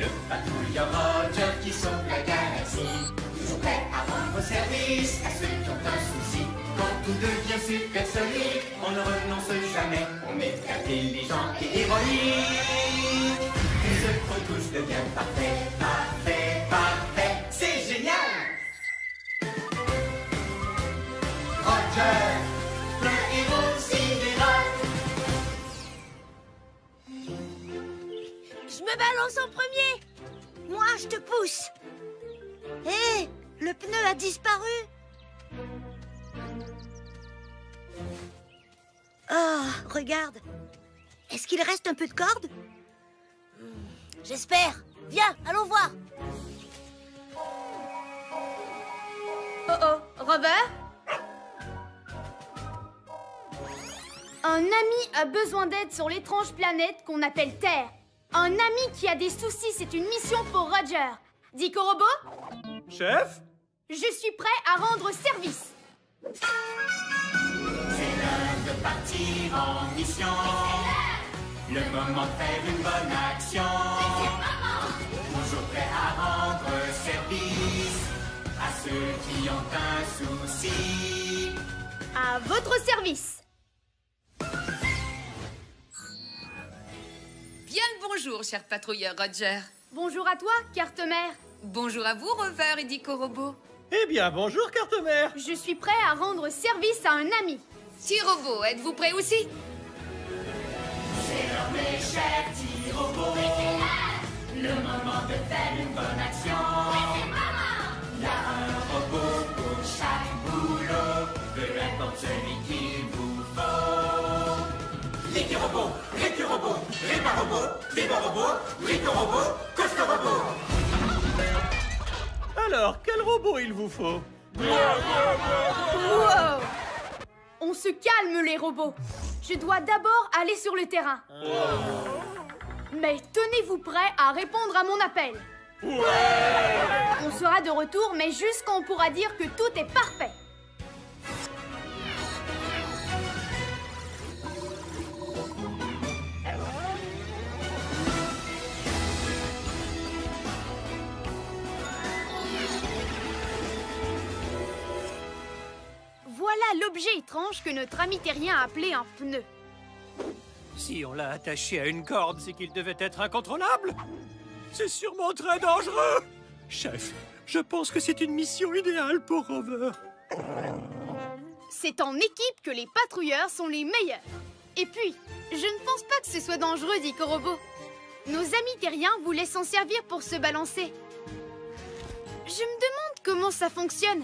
le patrouilleur Roger qui sauve la galaxie. Toujours prêt à rendre service à ceux qui ont un souci. Quand tout devient supersonique, on ne renonce jamais. On est intelligent et héroïque. Tout ce qu'on touche devient parfait, parfait, parfait. C'est génial! Roger, le héros sidéral. Je me balance en premier. Moi, je te pousse. Hé, le pneu a disparu. Oh, regarde. Est-ce qu'il reste un peu de corde? J'espère. Viens, allons voir. Oh oh, Robert? Un ami a besoin d'aide sur l'étrange planète qu'on appelle Terre. Un ami qui a des soucis, c'est une mission pour Roger. Dico Robot? Chef? Je suis prêt à rendre service. C'est l'heure de partir en mission. Le moment de faire une bonne action. Toujours prêt à rendre service à ceux qui ont un souci. À votre service. Bien le bonjour, cher patrouilleur Roger. Bonjour à toi, Carte-Mère. Bonjour à vous, Rover et Dico Robot. Eh bien, bonjour, Carte-Mère. Je suis prêt à rendre service à un ami. T-Robot, êtes-vous prêt aussi? C'est l'heure, mes chers petits robots. Le moment de faire une bonne action. Il y a un robot pour chaque boulot, peu importe celui qu'il vous faut. L'équi-robot, récu-robot, répar-robot, débat-robot, brico-robot, coste-robot. Alors, quel robot il vous faut? Wow! On se calme, les robots. Je dois d'abord aller sur le terrain. Mais tenez-vous prêts à répondre à mon appel. On sera de retour, mais juste quand on pourra dire que tout est parfait. Voilà l'objet étrange que notre ami terrien a appelé un pneu. Si on l'a attaché à une corde, c'est qu'il devait être incontrôlable. C'est sûrement très dangereux. Chef, je pense que c'est une mission idéale pour Rover. C'est en équipe que les patrouilleurs sont les meilleurs. Et puis, je ne pense pas que ce soit dangereux, Dico Robot. Nos amis terriens voulaient s'en servir pour se balancer. Je me demande comment ça fonctionne.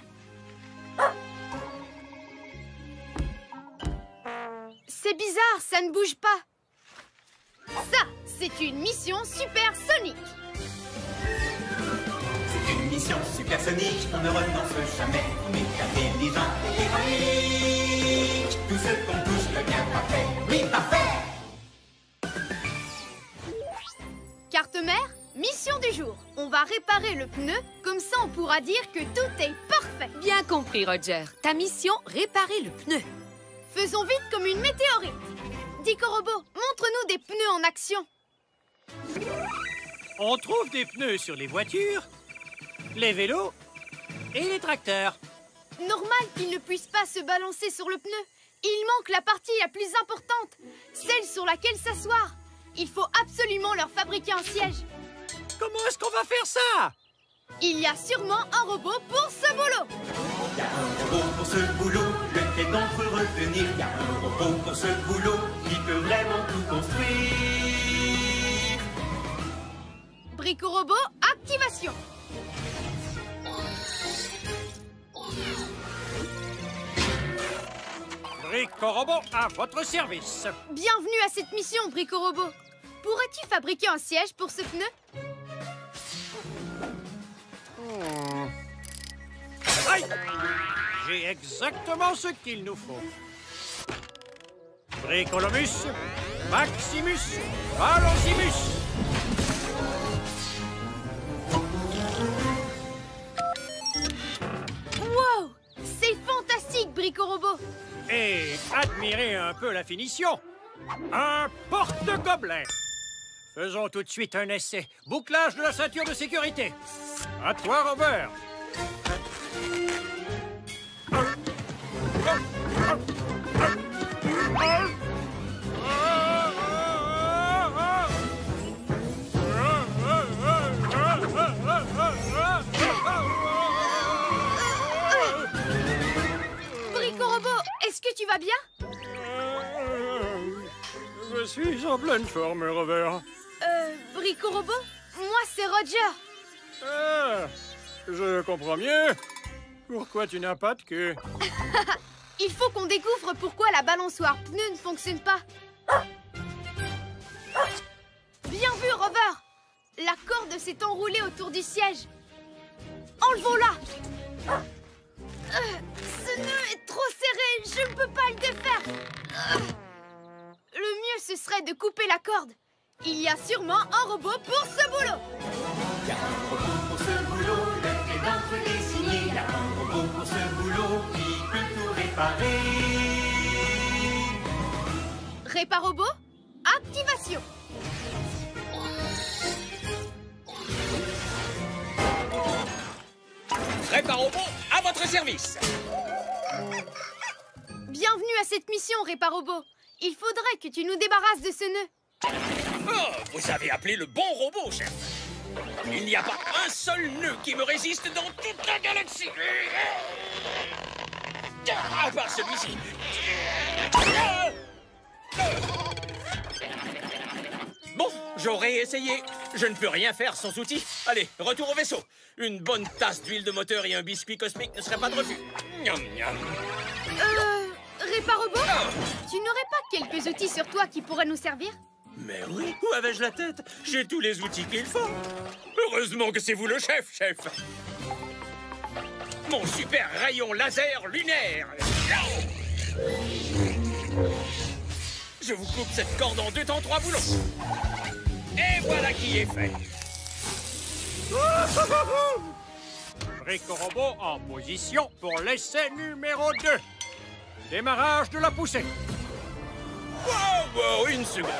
C'est bizarre, ça ne bouge pas. Ça, c'est une mission supersonique. C'est une mission supersonique, on ne renonce jamais. On est intelligent et héroïque. Tout ce qu'on touche devient parfait. Oui, parfait. Carte-Mère, mission du jour. On va réparer le pneu, comme ça on pourra dire que tout est parfait. Bien compris, Roger. Ta mission, réparer le pneu. Faisons vite comme une météorite. Dico Robot, montre-nous des pneus en action. On trouve des pneus sur les voitures, les vélos et les tracteurs. Normal qu'ils ne puissent pas se balancer sur le pneu. Il manque la partie la plus importante, celle sur laquelle s'asseoir. Il faut absolument leur fabriquer un siège. Comment est-ce qu'on va faire ça? Il y a sûrement un robot pour ce boulot. Il y a un robot pour ce boulot, lequel d'entre eux retenir? Il y a un robot pour ce boulot, qui peut vraiment tout construire. Brico Robot, activation. Brico Robot à votre service. Bienvenue à cette mission, Brico Robot. Pourrais-tu fabriquer un siège pour ce pneu? Aïe! J'ai exactement ce qu'il nous faut. Bricolomus, Maximus, Valosimus. Wow! C'est fantastique, Brico Robot. Et admirez un peu la finition. Un porte-gobelet. Faisons tout de suite un essai. Bouclage de la ceinture de sécurité. À toi, Robert. Brico-Robot, est-ce que tu vas bien? Je suis en pleine forme, Robert. Brico-Robot? Moi, c'est Roger. Ah, je comprends mieux. Pourquoi tu n'as pas de queue? Il faut qu'on découvre pourquoi la balançoire pneu ne fonctionne pas. Bien vu, Rover! La corde s'est enroulée autour du siège. Enlevons-la! Ce nœud est trop serré, je ne peux pas le défaire. Le mieux, ce serait de couper la corde. Il y a sûrement un robot pour ce boulot. Il y a un robot pour ce boulot, le clé d'entre les signés. Il y a un robot pour ce boulot qui peut tout réparer. Réparobot, activation. Réparobot, à votre service. Bienvenue à cette mission, Réparobot. Il faudrait que tu nous débarrasses de ce nœud. Oh, vous avez appelé le bon robot, chef. Il n'y a pas un seul nœud qui me résiste dans toute la galaxie. À part celui-ci. Bon, j'aurais essayé. Je ne peux rien faire sans outil. Allez, retour au vaisseau. Une bonne tasse d'huile de moteur et un biscuit cosmique ne seraient pas de refus. Miam, miam. Réparobot, tu n'aurais pas quelques outils sur toi qui pourraient nous servir? Mais oui, où avais-je la tête? J'ai tous les outils qu'il faut. Heureusement que c'est vous le chef, chef. Mon super rayon laser lunaire. Je vous coupe cette corde en 2 temps 3 boulons. Et voilà qui est fait. Brico-Robot en position pour l'essai numéro 2. Démarrage de la poussée. Wow, une seconde.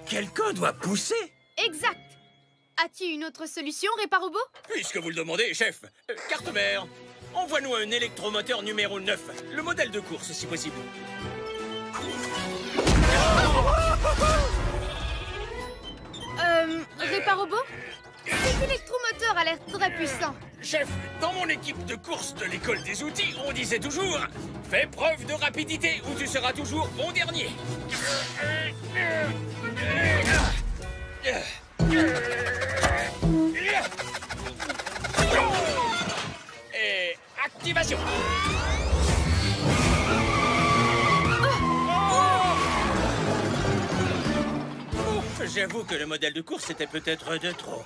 Quelqu'un doit pousser? Exact. As-tu une autre solution, Réparobot? Puisque vous le demandez, chef. Carte mère, envoie-nous un électromoteur numéro 9. Le modèle de course, si possible. Réparobot? Cet électromoteur a l'air très puissant. Chef, dans mon équipe de course de l'école des outils, on disait toujours « Fais preuve de rapidité ou tu seras toujours bon dernier ». Et activation. J'avoue que le modèle de course était peut-être de trop.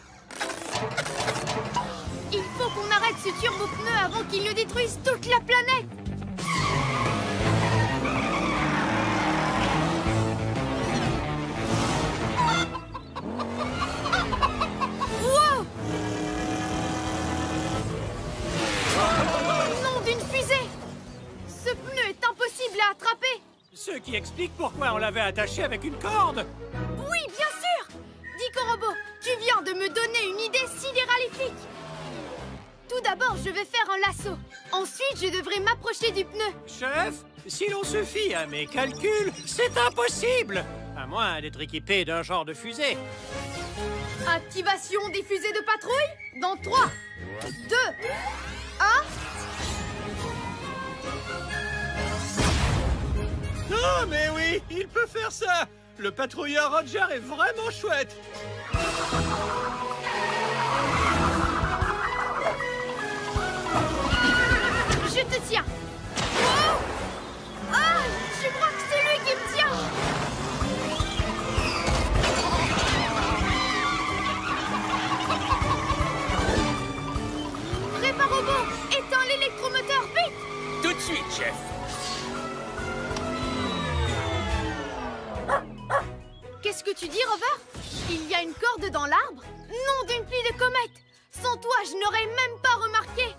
Il faut qu'on arrête ce turbo-pneu avant qu'il ne détruise toute la planète. Wow! Nom d'une fusée! Ce pneu est impossible à attraper. Ce qui explique pourquoi on l'avait attaché avec une corde. Oui, bien sûr! Brico-Robot, tu viens de me donner une idée sidéralifique. Tout d'abord, je vais faire un lasso. Ensuite, je devrais m'approcher du pneu. Chef, si l'on se fie à mes calculs, c'est impossible. À moins d'être équipé d'un genre de fusée. Activation des fusées de patrouille dans 3, 2, 1... Non, mais oui, il peut faire ça. Le patrouilleur Roger est vraiment chouette. Je te tiens. Oh! Ah! Je crois que c'est lui qui me tient. Réparobot, éteins l'électromoteur, vite! Tout de suite, chef. Qu'est-ce que tu dis, Rover? Il y a une corde dans l'arbre? Nom d'une pluie de comètes! Sans toi, je n'aurais même pas remarqué!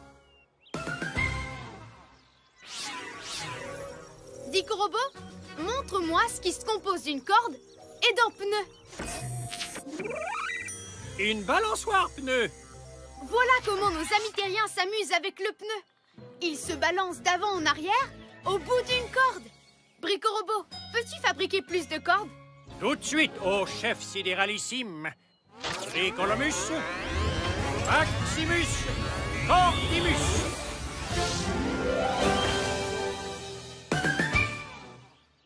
Brico-Robot, montre-moi ce qui se compose d'une corde et d'un pneu. Une balançoire pneu. Voilà comment nos amis terriens s'amusent avec le pneu. Ils se balancent d'avant en arrière au bout d'une corde. Brico-Robot, peux-tu fabriquer plus de cordes? Tout de suite, ô chef sidéralissime. Bricolomus, Maximus, Cordimus.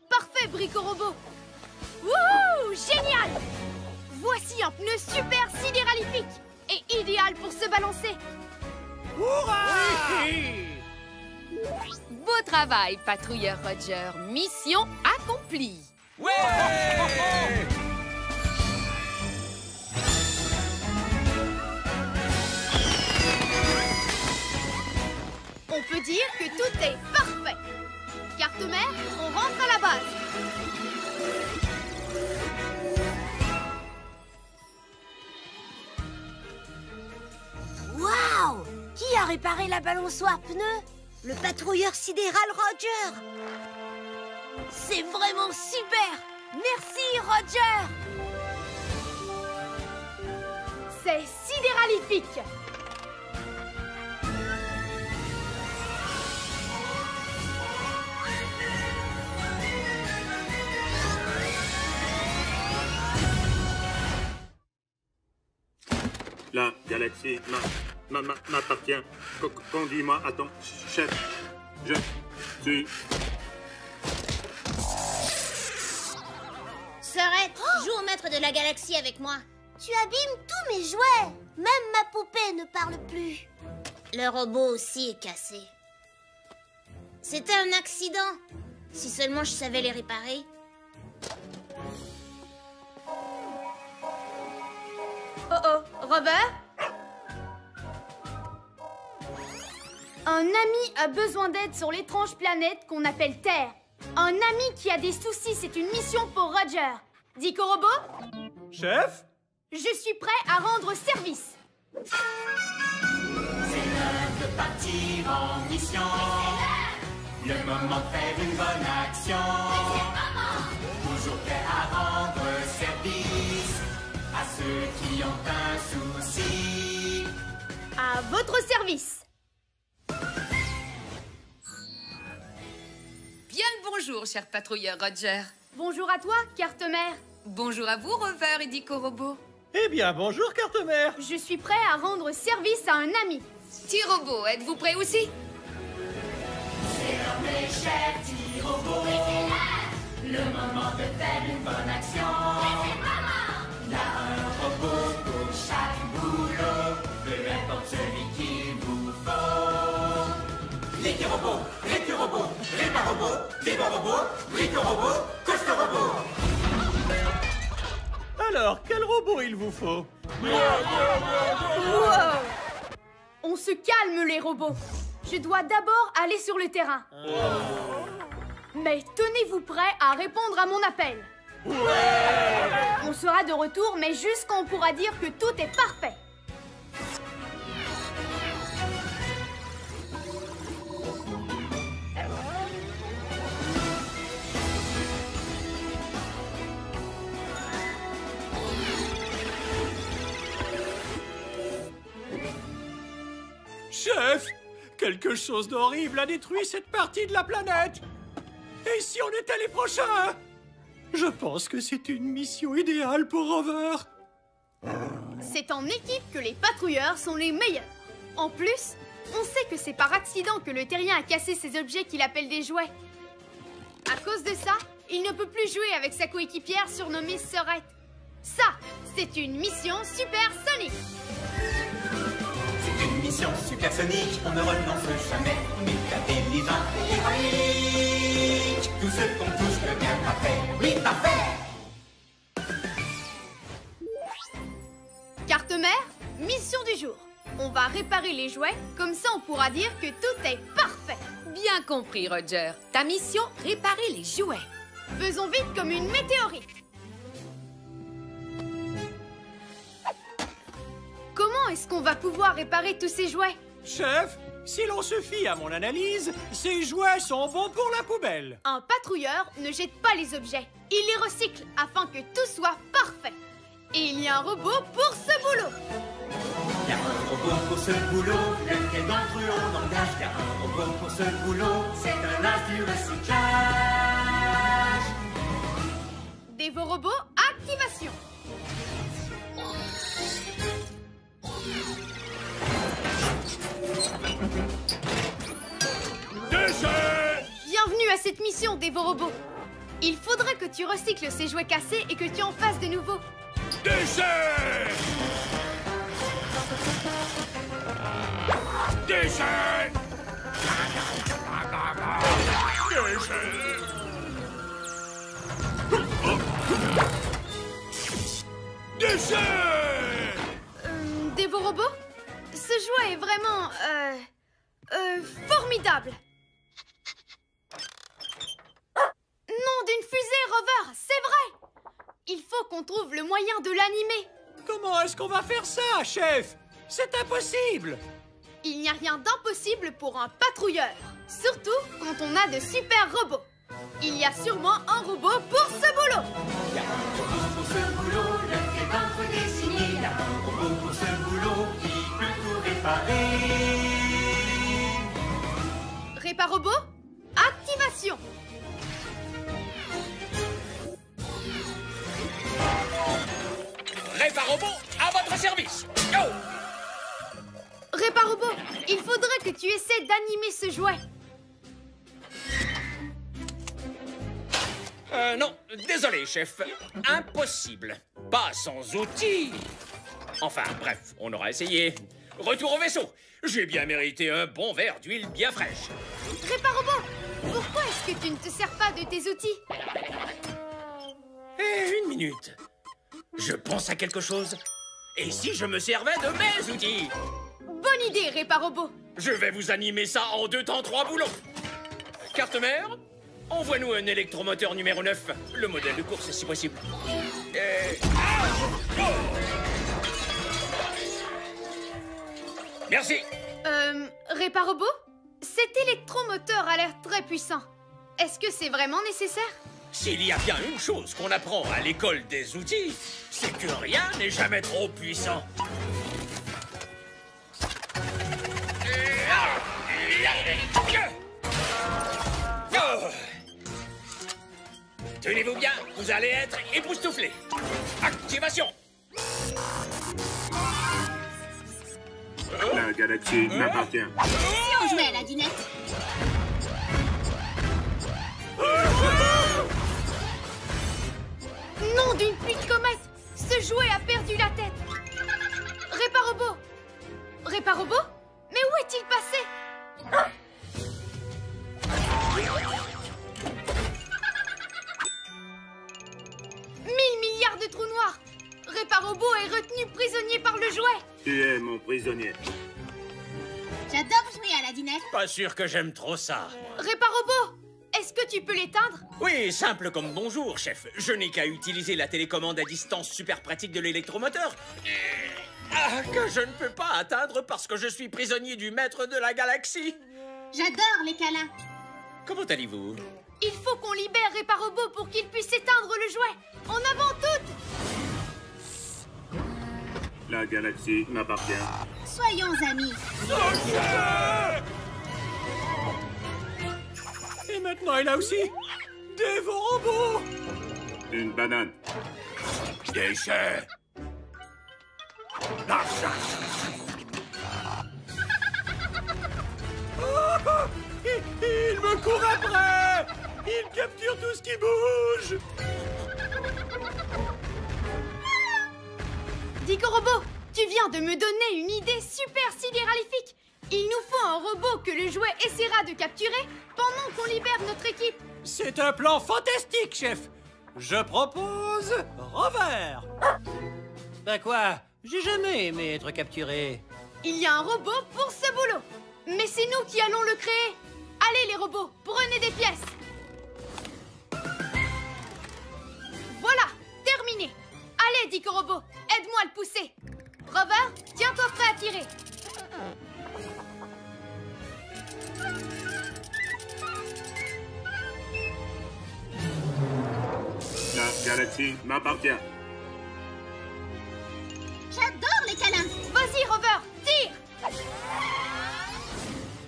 Parfait, Brico-Robot. Wouhou, génial! Voici un pneu super sidéralifique et idéal pour se balancer. Hurrah! Beau travail, patrouilleur Roger. Mission accomplie. Ouais! On peut dire que tout est parfait. Carte-mère, on rentre à la base. Waouh! Qui a réparé la balançoire pneu? Le patrouilleur sidéral Roger! C'est vraiment super! Merci, Roger! C'est sidéralifique. La galaxie m'appartient. Conduis-moi à ton chef. Je suis... Sorette, joue au maître de la galaxie avec moi. Tu abîmes tous mes jouets. Même ma poupée ne parle plus. Le robot aussi est cassé. C'était un accident. Si seulement je savais les réparer. Oh oh, Robert? Un ami a besoin d'aide sur l'étrange planète qu'on appelle Terre. Un ami qui a des soucis, c'est une mission pour Roger. Dico Robot? Chef? Je suis prêt à rendre service. C'est l'heure de partir en mission. Le moment de faire une bonne action. Toujours prêt à rendre service à ceux qui ont un souci. À votre service. Bien le bonjour, cher patrouilleur Roger. Bonjour à toi, carte-mère. Bonjour à vous, Rover et Dico-Robot. Eh bien, bonjour, carte-mère. Je suis prêt à rendre service à un ami. T-Robot, êtes-vous prêt aussi? C'est l'heure, mes chers petits robots. Le moment de faire une bonne action. Il y a un robot pour chaque boulot. Peu importe celui qu'il vous faut. L'équi-robot, récu-robot, répa-robot, débat-robot, brico-robot, coste-robot. Alors, quel robot il vous faut? Wow! On se calme, les robots. Je dois d'abord aller sur le terrain. Mais tenez-vous prêts à répondre à mon appel. On sera de retour, mais juste quand on pourra dire que tout est parfait. Chef, quelque chose d'horrible a détruit cette partie de la planète. Et si on était les prochains? Je pense que c'est une mission idéale pour Rover. C'est en équipe que les patrouilleurs sont les meilleurs. En plus, on sait que c'est par accident que le terrien a cassé ces objets qu'il appelle des jouets. À cause de ça, il ne peut plus jouer avec sa coéquipière surnommée Sorette. Ça, c'est une mission supersonique. C'est une mission supersonique, on ne renonce jamais. Mais intelligent et héroïque. Tout ce qu'on touche devient parfait. Oui, parfait. Carte-mère, mission du jour. On va réparer les jouets, comme ça on pourra dire que tout est parfait. Bien compris, Roger. Ta mission, réparer les jouets. Faisons vite comme une météorite. Comment est-ce qu'on va pouvoir réparer tous ces jouets? Chef, si l'on se fie à mon analyse, ces jouets sont bons pour la poubelle. Un patrouilleur ne jette pas les objets. Il les recycle afin que tout soit parfait. Et il y a un robot pour ce boulot. Il y a un robot pour ce boulot, lequel d'entre eux on engage. Il y a un robot pour ce boulot, c'est un as du recyclage. Dévorobot, activation. Déchet! Bienvenue à cette mission, Dévorobot. Il faudrait que tu recycles ces jouets cassés et que tu en fasses de nouveaux. Déchet! Déchet! Déchet! Dévorobot, ce jouet est vraiment, formidable. Nom d'une fusée, Rover, c'est vrai. Il faut qu'on trouve le moyen de l'animer. Comment est-ce qu'on va faire ça, chef? C'est impossible! Il n'y a rien d'impossible pour un patrouilleur, surtout quand on a de super robots. Il y a sûrement un robot pour ce boulot. Il y a un robot pour ce boulot, lequel d'entre eux désigné. Il y a un robot pour ce boulot qui peut tout réparer. Réparobot, activation. Réparobot, à votre service. Go! Réparobot, il faudrait que tu essaies d'animer ce jouet. Non, désolé, chef. Impossible. Pas sans outils. Enfin, bref, on aura essayé. Retour au vaisseau. J'ai bien mérité un bon verre d'huile bien fraîche. Réparobot, pourquoi est-ce que tu ne te sers pas de tes outils? Une minute. Je pense à quelque chose. Et si je me servais de mes outils? Bonne idée, Réparobot. Je vais vous animer ça en 2 temps 3 boulons. Carte mère, envoie-nous un électromoteur numéro 9. Le modèle de course, si possible. Merci. Réparobot, cet électromoteur a l'air très puissant. Est-ce que c'est vraiment nécessaire? S'il y a bien une chose qu'on apprend à l'école des outils, c'est que rien n'est jamais trop puissant. Oh. Tenez-vous bien, vous allez être époustouflés. Activation. La galaxie m'appartient. Si on jouait à la dinette. Nom d'une pluie de comète! Ce jouet a perdu la tête! Réparobot! Réparobot? Mais où est-il passé? 1000 milliards de trous noirs! Réparobot est retenu prisonnier par le jouet! Tu es mon prisonnier. J'adore jouer à la dinette. Pas sûr que j'aime trop ça. Réparobot! Est-ce que tu peux l'éteindre? Oui, simple comme bonjour, chef. Je n'ai qu'à utiliser la télécommande à distance super pratique de l'électromoteur. Que je ne peux pas atteindre parce que je suis prisonnier du maître de la galaxie. J'adore les câlins. Comment allez-vous? Il faut qu'on libère Réparobot pour qu'il puisse éteindre le jouet! En avant toutes! La galaxie m'appartient. Soyons amis. Et maintenant, il a aussi Dévorobot! Une banane. Déchet. Il me court après! Il capture tout ce qui bouge! Dicorobot, tu viens de me donner une idée super sidéralifique. Il nous faut un robot que le jouet essaiera de capturer pendant qu'on libère notre équipe. C'est un plan fantastique, chef! Je propose Rover! Bah quoi? J'ai jamais aimé être capturé. Il y a un robot pour ce boulot. Mais c'est nous qui allons le créer. Allez les robots, prenez des pièces. Voilà, terminé. Allez Dicorobot, aide-moi à le pousser. Rover, tiens-toi prêt à tirer. La galaxie m'appartient. J'adore les câlins. Vas-y, Rover, tire.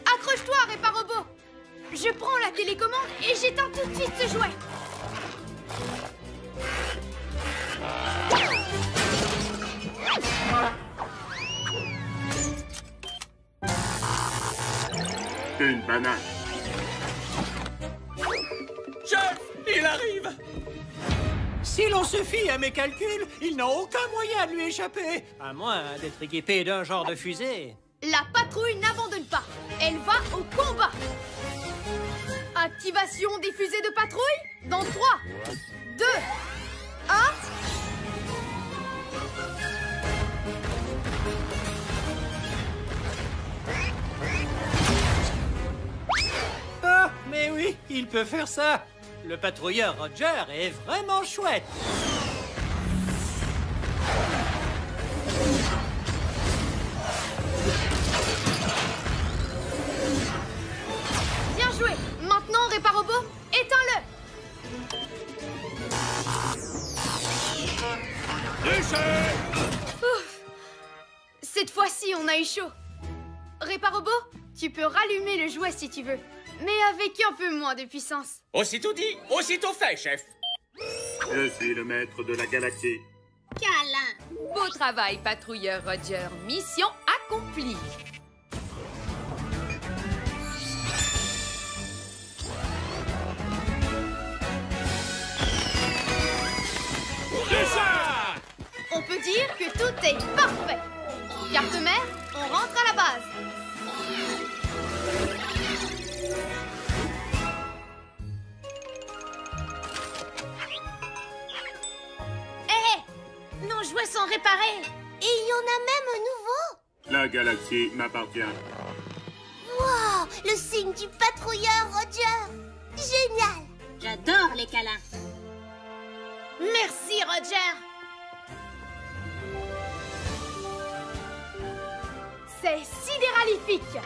Accroche-toi, Réparobot. Je prends la télécommande et j'éteins tout de suite ce jouet. Une banane. Chef, il arrive! Si l'on se fie à mes calculs, ils n'ont aucun moyen de lui échapper, à moins d'être équipé d'un genre de fusée. La patrouille n'abandonne pas. Elle va au combat. Activation des fusées de patrouille dans 3, 2, 1. Ah, mais oui, il peut faire ça. Le patrouilleur Roger est vraiment chouette. Bien joué. Maintenant, Réparobot, éteins-le. Ouf. Cette fois-ci, on a eu chaud. Réparobot, tu peux rallumer le jouet si tu veux, mais avec un peu moins de puissance. Aussitôt dit, aussitôt fait, chef. Je suis le maître de la galaxie. Câlin. Beau travail, patrouilleur Roger. Mission accomplie. On peut dire que tout est parfait. Carte mère, on rentre à la base. Hé, nos jouets sont réparés. Et il y en a même un nouveau. La galaxie m'appartient. Wow, le signe du patrouilleur Roger. Génial. J'adore les câlins. Merci, Roger. C'est sidéralifique.